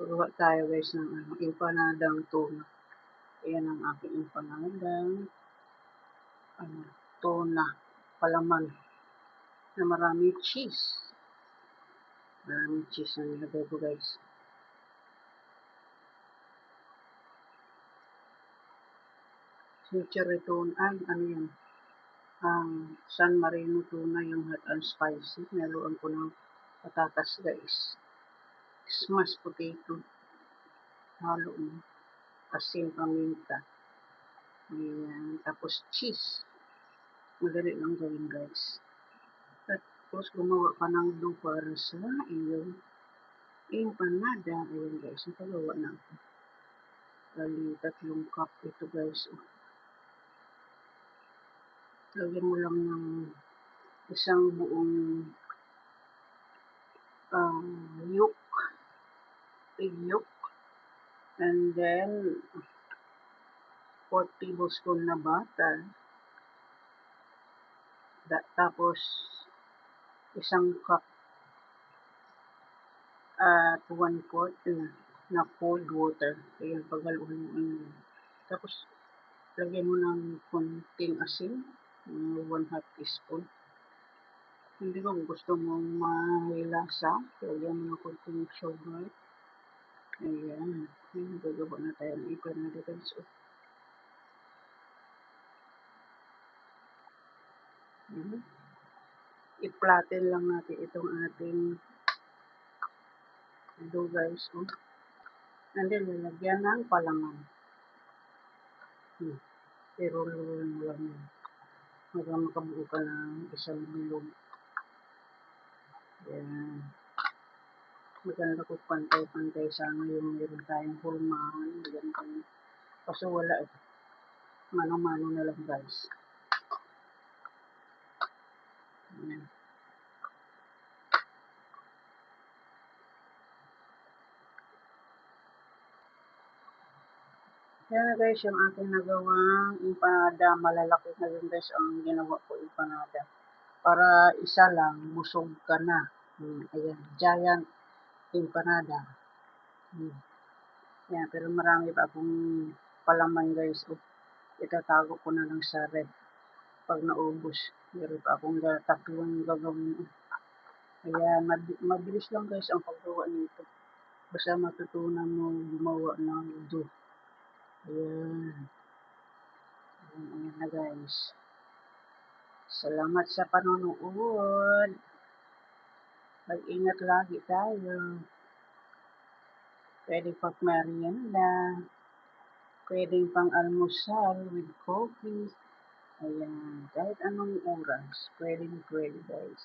Kuha tayo guys ng empanadang tuna. Ayan ang aking empanadang tuna, palaman na maraming cheese. Maraming cheese na nilagay ko guys. Future tuna, ano yan? San Marino tuna, yung hot and spicy. Naluan ko ng patatas guys. Smashed potato. Halo mo. Asin, paminta. Ayan. Tapos cheese. Madali lang gawin guys. Tapos gumawa ka ng dough para sa iyong empanada. Ayan guys. Napagawa na ako. Bali, 3 cup ito guys. Lagyan mo lang ng isang buong yolk. Egg yolk. And then 4 tablespoon na butter. Tapos isang cup at 1/4 na cold water. Ayan, paghaluan mo. Tapos lagyan mo ng konting asin, 1/2 teaspoon. Hindi ko gusto mong mahilasa, lagyan mo ng konting sugar. Ayan, gagawa na tayo ng empanada guys. I-flatten lang natin itong ating dough guys. And then, lalagyan ng palaman. I-roll mo lang yun. Hanggang makabuo ka ng isang bilog. Ayan. Maganda ko pantay-pantay sana yung meron tayong hulmahan. Kaso wala eh. Mano-mano na lang guys. Ayan. Yan na guys, yung aking nagawang empanada. Malalaki na yun guys ang ginawa ko empanada. Para isa lang, busog ka na. Ayan, giant empanada. Yan, pero marami pa akong palaman guys. Itatago ko na lang sa ref. Pag naubos, meron pa akong 3 gagawin. Ayan, mabilis lang guys ang paggawa nito. Basta matutunan mo gumawa ng dough. Ayan. Ayan na guys. Salamat sa panonood. Mag-ingat lagi tayo. Pwede pang merienda. Pwede pang almusal with coffee. Ayan. Kahit anong oras. Pwede guys.